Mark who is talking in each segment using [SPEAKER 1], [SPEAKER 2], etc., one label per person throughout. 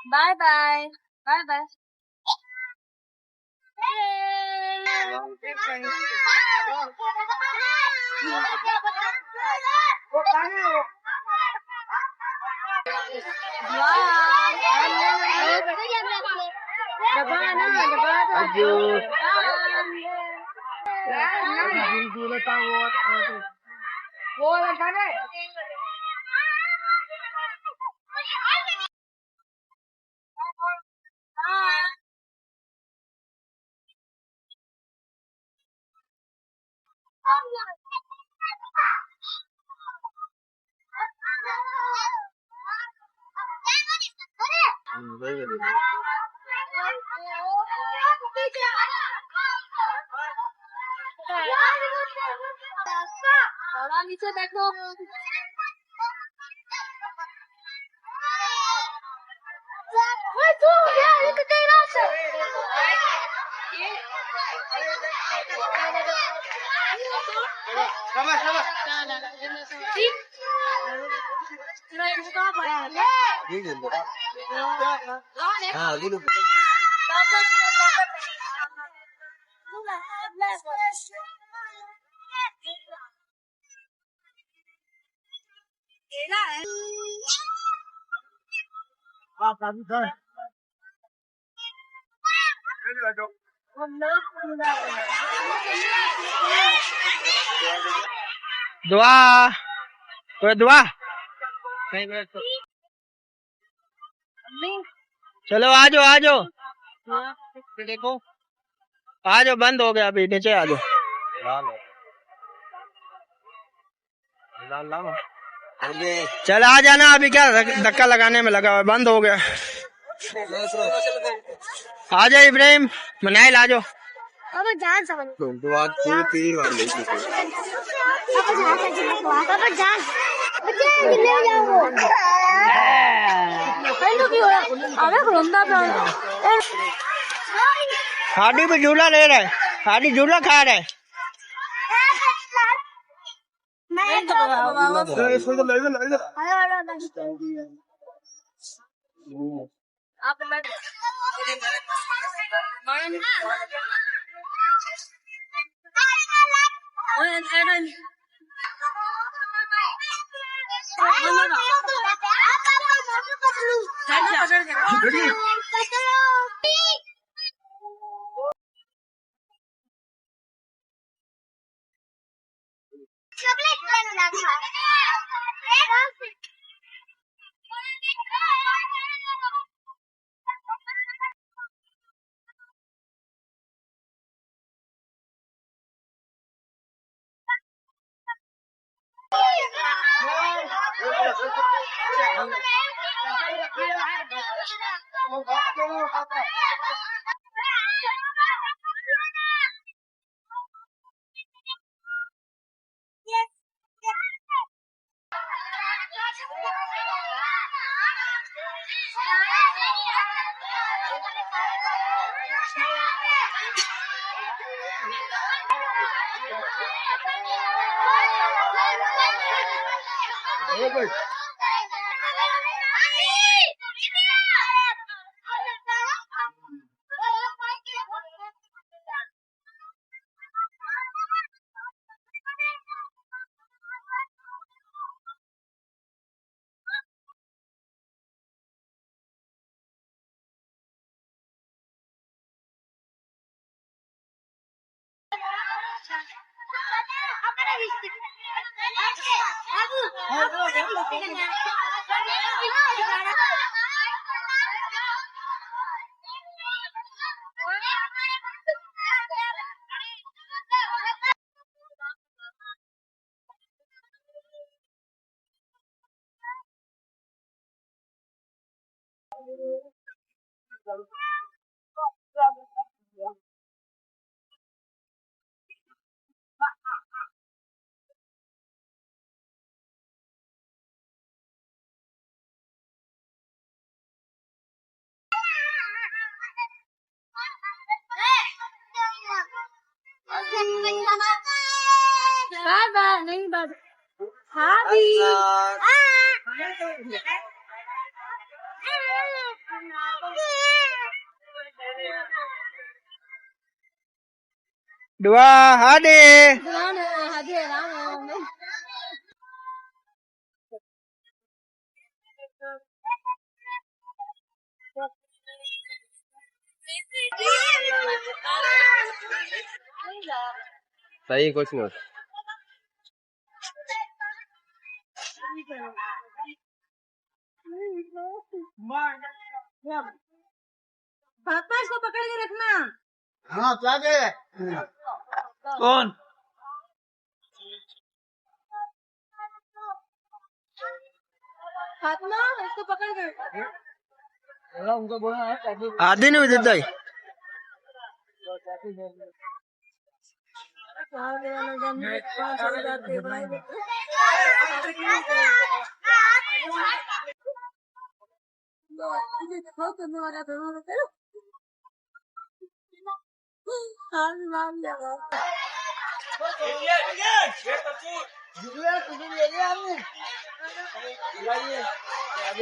[SPEAKER 1] Bye bye. Bye bye. नीचे बैठो
[SPEAKER 2] दुआ कोई दुआ चलो आ जाओ देखो आ जाओ बंद हो गया अभी नीचे आ जाओ चल आ जाना अभी क्या धक्का लगाने में लगा हुआ बंद हो गया आ जाओ इब्राहिम मनाइल आ जाओ
[SPEAKER 1] पापा जान समझ
[SPEAKER 3] दुआ तीन बार ले चुके
[SPEAKER 1] पापा जान बच्चे ले जाओ हेलो भी हो अबे रोंदा पे
[SPEAKER 2] हाडी भी झूला ले रहा है हाडी झूला खा रहा है
[SPEAKER 1] मैं तो
[SPEAKER 3] इसको तो ले ले
[SPEAKER 1] आप मैं नहीं बात हाँ
[SPEAKER 2] दुआ हादे
[SPEAKER 3] सही कुछ नहीं
[SPEAKER 1] पापा इसको पकड़ के रखना।
[SPEAKER 3] हाँ क्या गए कौन
[SPEAKER 1] फातिमा इसको पकड़ के
[SPEAKER 3] उनको बोला
[SPEAKER 2] आदि नहीं देता ही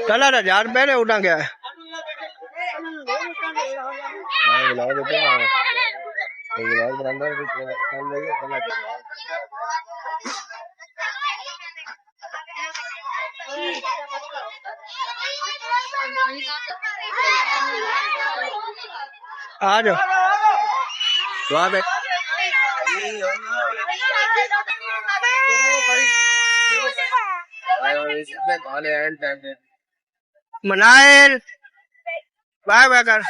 [SPEAKER 2] चला 1000 पहले उठा गया है आ जाओ स्वाद है मनाइल बाय बाय कर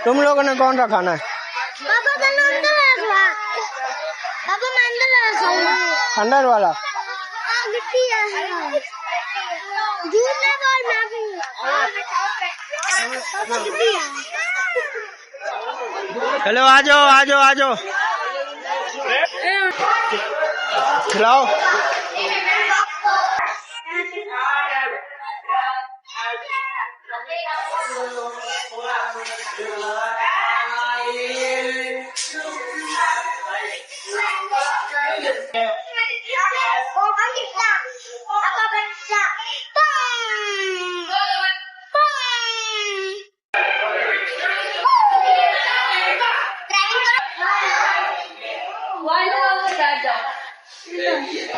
[SPEAKER 2] तुम लोगों ने कौन सा खाना है
[SPEAKER 1] पापा का अंदर रखवा पापा मैं अंदर रखूंगा
[SPEAKER 2] अंदर वाला
[SPEAKER 1] मिट्टी है दूध लेगा और मैं पापा मिट्टी है
[SPEAKER 2] चलो आ जाओ आ जाओ आ जाओ खिलाओ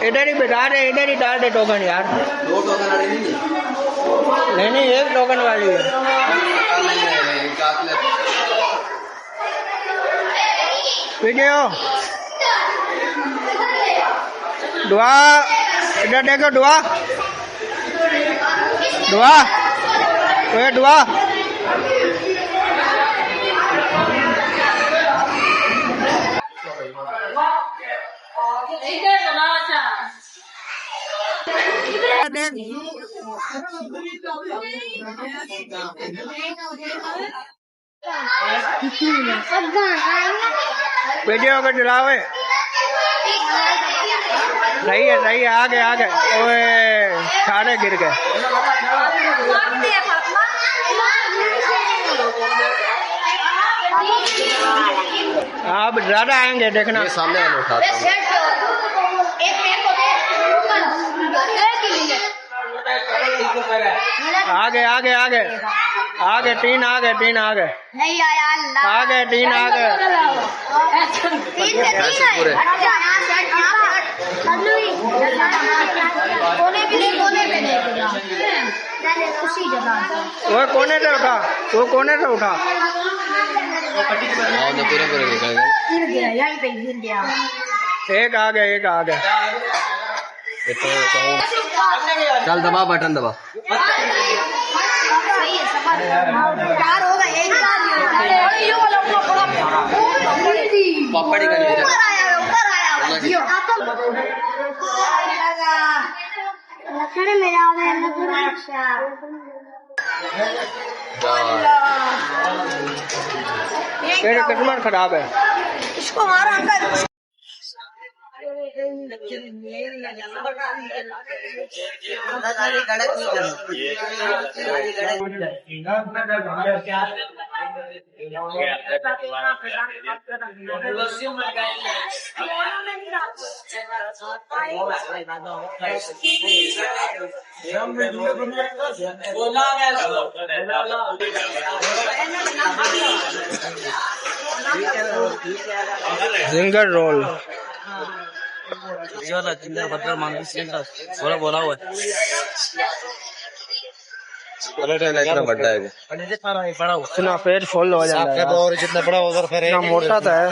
[SPEAKER 2] इधर ही बिठा दे इधर ही डाल दे टोकन यार
[SPEAKER 3] 2 टोकन वाली नहीं
[SPEAKER 2] नहीं एक टोकन वाली है वीडियो दुआ इधर देखो दुआ दुआ ओए दुआ वीडियो को चलाओ सही है आगे आगे ओए सारे गिर गए अब ज्यादा आएंगे देखना
[SPEAKER 3] ये सामने वाले उठाता हूँ
[SPEAKER 2] आगे आगे आगे आगे 3 आगे 3 आगे
[SPEAKER 1] नहीं आया अल्लाह
[SPEAKER 2] आगे 3 आगे
[SPEAKER 3] पूरे
[SPEAKER 1] कोने पे नहीं उसी जगह
[SPEAKER 2] वो कोने से उठा वो कोने से उठा
[SPEAKER 3] पूरे पूरे निकल गए
[SPEAKER 1] गिर गया यहीं पे गिर गया
[SPEAKER 2] एक आगे
[SPEAKER 3] चल दबा बटन दबा
[SPEAKER 1] चार हो गए एक
[SPEAKER 3] पापड़ी का
[SPEAKER 1] ऊपर आया लखन मेरा
[SPEAKER 2] तेरे कस्टमर खराब है
[SPEAKER 1] इसको मारा अंकल
[SPEAKER 2] जिंगर रोल
[SPEAKER 3] बोला बोला हुआ इतना बड़ा है
[SPEAKER 2] इतना पेट फुल हो जाता है
[SPEAKER 3] और जितना बड़ा उधर फिर
[SPEAKER 2] इतना मोटा था है